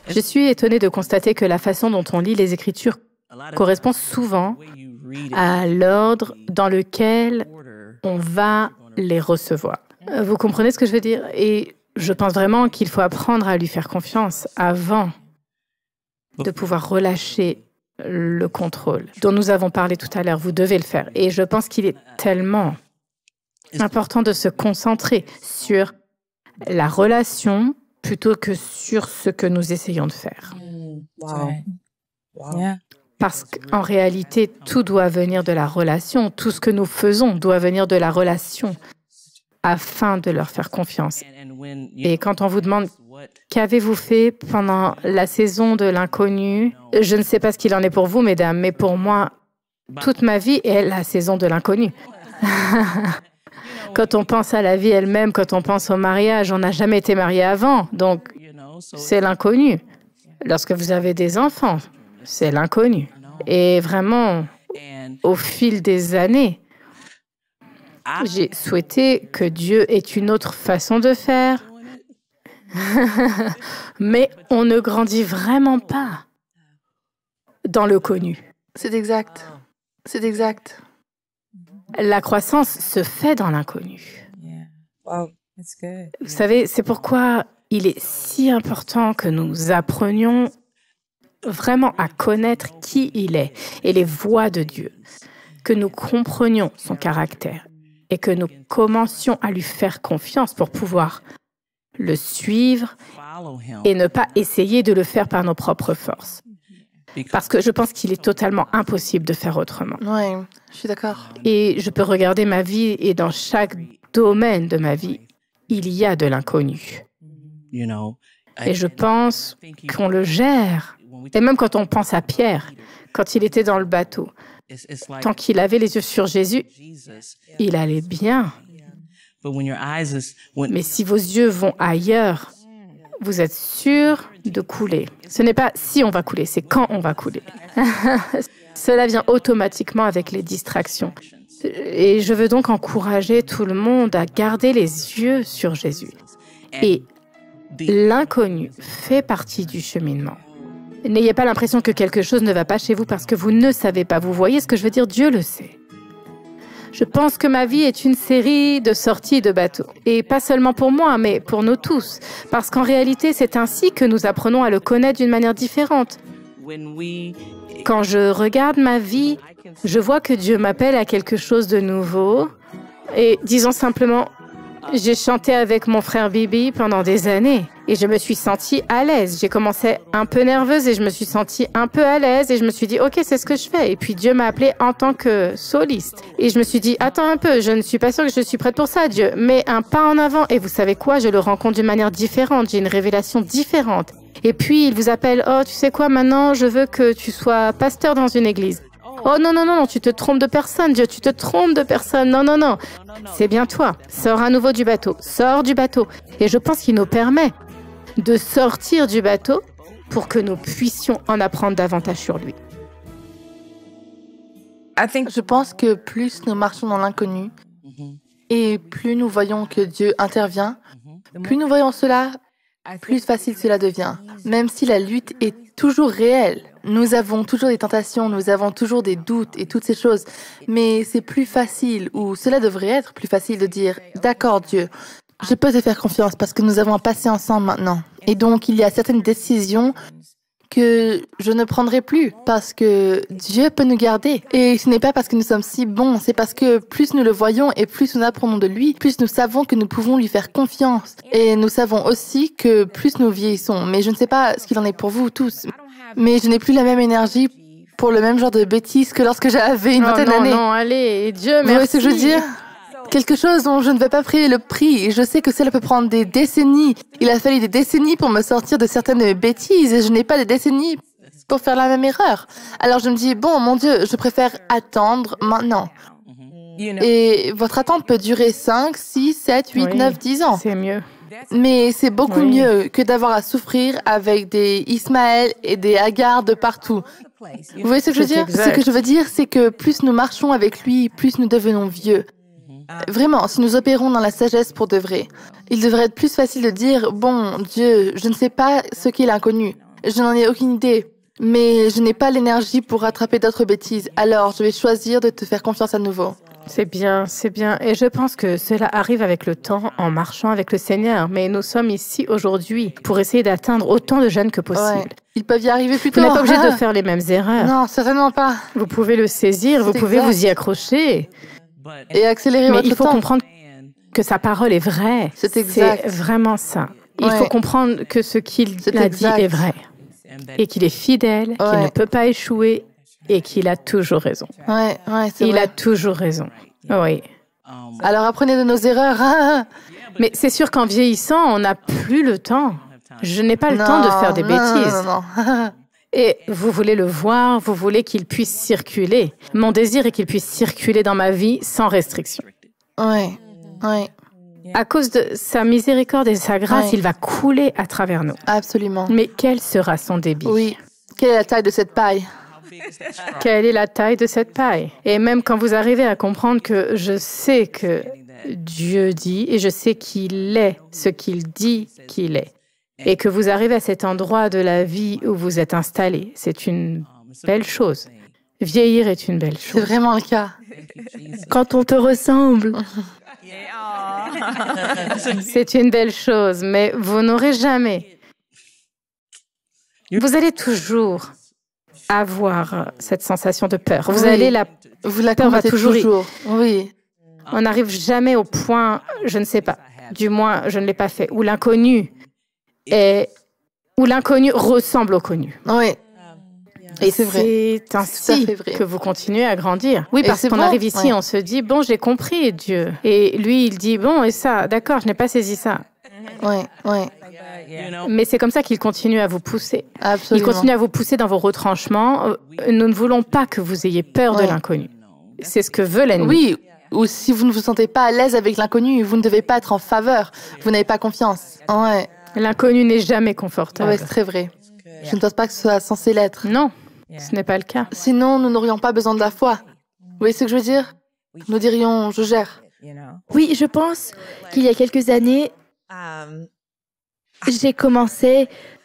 Je suis étonnée de constater que la façon dont on lit les Écritures correspond souvent à l'ordre dans lequel on va les recevoir. Vous comprenez ce que je veux dire? Et je pense vraiment qu'il faut apprendre à lui faire confiance avant de pouvoir relâcher le contrôle dont nous avons parlé tout à l'heure. Vous devez le faire. Et je pense qu'il est tellement important de se concentrer sur la relation plutôt que sur ce que nous essayons de faire. Parce qu'en réalité, tout doit venir de la relation. Tout ce que nous faisons doit venir de la relation afin de leur faire confiance. Et quand on vous demande « Qu'avez-vous fait pendant la saison de l'inconnu ?» Je ne sais pas ce qu'il en est pour vous, mesdames, mais pour moi, toute ma vie est la saison de l'inconnu. Quand on pense à la vie elle-même, quand on pense au mariage, on n'a jamais été marié avant, donc c'est l'inconnu. Lorsque vous avez des enfants, c'est l'inconnu. Et vraiment, au fil des années, j'ai souhaité que Dieu ait une autre façon de faire, mais on ne grandit vraiment pas dans le connu. C'est exact. C'est exact. La croissance se fait dans l'inconnu. Vous savez, c'est pourquoi il est si important que nous apprenions vraiment à connaître qui il est et les voies de Dieu, que nous comprenions son caractère et que nous commencions à lui faire confiance pour pouvoir le suivre et ne pas essayer de le faire par nos propres forces. Parce que je pense qu'il est totalement impossible de faire autrement. Oui, je suis d'accord. Et je peux regarder ma vie et dans chaque domaine de ma vie, il y a de l'inconnu. Et je pense qu'on le gère. Et même quand on pense à Pierre, quand il était dans le bateau, tant qu'il avait les yeux sur Jésus, il allait bien. Mais si vos yeux vont ailleurs, vous êtes sûr de couler. Ce n'est pas si on va couler, c'est quand on va couler. Cela vient automatiquement avec les distractions. Et je veux donc encourager tout le monde à garder les yeux sur Jésus. Et l'inconnu fait partie du cheminement. N'ayez pas l'impression que quelque chose ne va pas chez vous parce que vous ne savez pas. Vous voyez ce que je veux dire? Dieu le sait. Je pense que ma vie est une série de sorties de bateaux. Et pas seulement pour moi, mais pour nous tous. Parce qu'en réalité, c'est ainsi que nous apprenons à le connaître d'une manière différente. Quand je regarde ma vie, je vois que Dieu m'appelle à quelque chose de nouveau. Et disons simplement, j'ai chanté avec mon frère Bibi pendant des années. Et je me suis sentie à l'aise. J'ai commencé un peu nerveuse et je me suis sentie un peu à l'aise. Et je me suis dit, OK, c'est ce que je fais. Et puis Dieu m'a appelée en tant que soliste. Et je me suis dit, attends un peu, je ne suis pas sûre que je suis prête pour ça, Dieu. Mais un pas en avant. Et vous savez quoi? Je le rencontre d'une manière différente. J'ai une révélation différente. Et puis il vous appelle, oh, tu sais quoi, maintenant, je veux que tu sois pasteur dans une église. Oh non, non, non, non, tu te trompes de personne, Dieu, tu te trompes de personne. Non, non, non. C'est bien toi. Sors à nouveau du bateau. Sors du bateau. Et je pense qu'il nous permet de sortir du bateau pour que nous puissions en apprendre davantage sur lui. Je pense que plus nous marchons dans l'inconnu et plus nous voyons que Dieu intervient, plus nous voyons cela, plus facile cela devient. Même si la lutte est toujours réelle, nous avons toujours des tentations, nous avons toujours des doutes et toutes ces choses, mais c'est plus facile, ou cela devrait être plus facile de dire « D'accord Dieu, je peux te faire confiance parce que nous avons un passé ensemble maintenant. » Et donc, il y a certaines décisions que je ne prendrai plus parce que Dieu peut nous garder. Et ce n'est pas parce que nous sommes si bons, c'est parce que plus nous le voyons et plus nous apprenons de lui, plus nous savons que nous pouvons lui faire confiance. Et nous savons aussi que plus nous vieillissons. Mais je ne sais pas ce qu'il en est pour vous tous, mais je n'ai plus la même énergie pour le même genre de bêtises que lorsque j'avais une vingtaine d'années. Non, allez, Dieu, merci. Vous voyez ce que je veux dire? Quelque chose dont je ne vais pas payer le prix. Et je sais que cela peut prendre des décennies. Il a fallu des décennies pour me sortir de certaines bêtises et je n'ai pas de décennies pour faire la même erreur. Alors je me dis, bon, mon Dieu, je préfère attendre maintenant. Et votre attente peut durer 5, 6, 7, 8, 9, 10 ans. C'est mieux. Mais c'est beaucoup mieux que d'avoir à souffrir avec des Ismaël et des Agar de partout. Vous voyez ce que je veux dire? Ce que je veux dire, c'est que plus nous marchons avec lui, plus nous devenons vieux. Vraiment, si nous opérons dans la sagesse pour de vrai, il devrait être plus facile de dire « Bon, Dieu, je ne sais pas ce qu'est l'inconnu, Je n'en ai aucune idée. Mais je n'ai pas l'énergie pour rattraper d'autres bêtises. Alors, je vais choisir de te faire confiance à nouveau. C'est bien, c'est bien. Et je pense que cela arrive avec le temps, en marchant avec le Seigneur. Mais nous sommes ici aujourd'hui pour essayer d'atteindre autant de jeunes que possible. Ouais. Ils peuvent y arriver plus Vous tôt. n'êtes pas obligé de faire les mêmes erreurs. Non, certainement pas. Vous pouvez le saisir, vous C'est pouvez exact. vous y accrocher. Et accélérer Mais votre il faut temps. comprendre que sa parole est vraie. C'est exact. C'est vraiment ça. Il Ouais. faut comprendre que ce qu'il C'est a dit exact. est vrai. Et qu'il est fidèle, qu'il Ouais. ne peut pas échouer et qu'il a toujours raison. Ouais, c'est Il vrai. a toujours raison. Oui. Alors apprenez de nos erreurs. Mais c'est sûr qu'en vieillissant, on n'a plus le temps. Je n'ai pas le temps de faire des non, bêtises. non. Et vous voulez le voir, vous voulez qu'il puisse circuler. Mon désir est qu'il puisse circuler dans ma vie sans restriction. Ouais. À cause de sa miséricorde et sa grâce, Ouais. il va couler à travers nous. Absolument. Mais quel sera son débit? Oui. Quelle est la taille de cette paille? Quelle est la taille de cette paille? Et même quand vous arrivez à comprendre que je sais que Dieu dit et je sais qu'il est ce qu'il dit qu'il est, et que vous arrivez à cet endroit de la vie où vous êtes installé, c'est une belle chose. Vieillir est une belle C'est chose. vraiment le cas. Quand on te ressemble, c'est une belle chose, mais vous n'aurez jamais. Vous allez toujours avoir cette sensation de peur. Vous Oui. allez la... Vous la Peur va combattez toujours y- toujours. Oui. On n'arrive jamais au point, je ne sais pas, du moins je ne l'ai pas fait, où l'inconnu ressemble au connu. Oui. Et c'est vrai. C'est C'est ainsi tout à fait vrai. que vous continuez à grandir. Oui, Et parce c'est qu'on bon, arrive ici, ouais. on se dit, bon, j'ai compris Dieu. Et lui, il dit, bon, et ça, d'accord, je n'ai pas saisi ça. Ouais. Mais c'est comme ça qu'il continue à vous pousser. Il Absolument. continue à vous pousser dans vos retranchements. Nous ne voulons pas que vous ayez peur de Ouais. l'inconnu. C'est ce que veut l'ennemi. Oui. Ou si vous ne vous sentez pas à l'aise avec l'inconnu, vous ne devez pas être en faveur. Vous n'avez pas confiance. Ouais. L'inconnu n'est jamais confortable. Ouais, c'est très vrai. Je ne pense pas que ce soit censé l'être. Non, ce n'est pas le cas. Sinon, nous n'aurions pas besoin de la foi. Vous voyez ce que je veux dire? Nous dirions, je gère. Oui, je pense qu'il y a quelques années,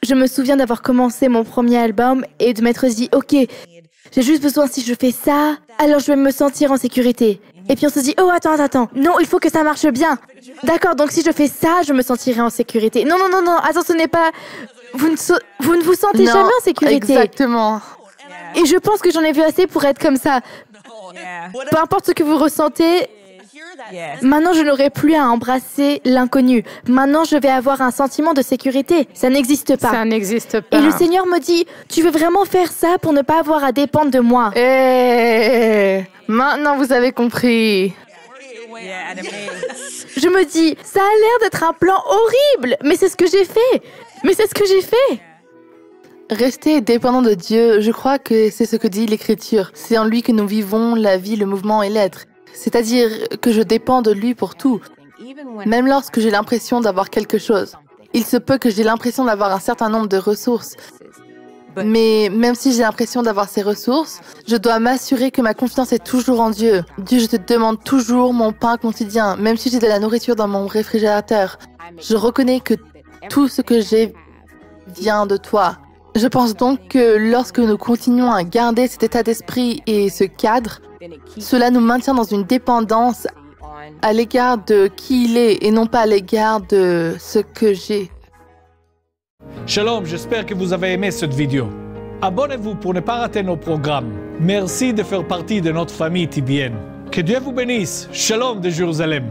je me souviens d'avoir commencé mon premier album et de m'être dit, ok, j'ai juste besoin, si je fais ça, alors je vais me sentir en sécurité. Et puis on se dit, oh attends, non, il faut que ça marche bien. D'accord, donc si je fais ça, je me sentirai en sécurité. Non, attends, ce n'est pas... Vous ne vous sentez Non, jamais en sécurité. Exactement. Et je pense que j'en ai vu assez pour être comme ça. Peu importe ce que vous ressentez, maintenant je n'aurai plus à embrasser l'inconnu. Maintenant je vais avoir un sentiment de sécurité. Ça n'existe pas. Ça n'existe pas. Et le Seigneur me dit, tu veux vraiment faire ça pour ne pas avoir à dépendre de moi. Maintenant vous avez compris. Je me dis, ça a l'air d'être un plan horrible, mais c'est ce que j'ai fait. Rester dépendant de Dieu, je crois que c'est ce que dit l'Écriture. C'est en lui que nous vivons la vie, le mouvement et l'être. C'est-à-dire que je dépends de lui pour tout, même lorsque j'ai l'impression d'avoir quelque chose. Il se peut que j'ai l'impression d'avoir un certain nombre de ressources. Mais même si j'ai l'impression d'avoir ces ressources, je dois m'assurer que ma confiance est toujours en Dieu. Dieu, je te demande toujours mon pain quotidien, même si j'ai de la nourriture dans mon réfrigérateur. Je reconnais que tout ce que j'ai vient de toi. Je pense donc que lorsque nous continuons à garder cet état d'esprit et ce cadre, cela nous maintient dans une dépendance à l'égard de qui il est et non pas à l'égard de ce que j'ai. Shalom, j'espère que vous avez aimé cette vidéo. Abonnez-vous pour ne pas rater nos programmes. Merci de faire partie de notre famille TBN. Que Dieu vous bénisse. Shalom de Jérusalem.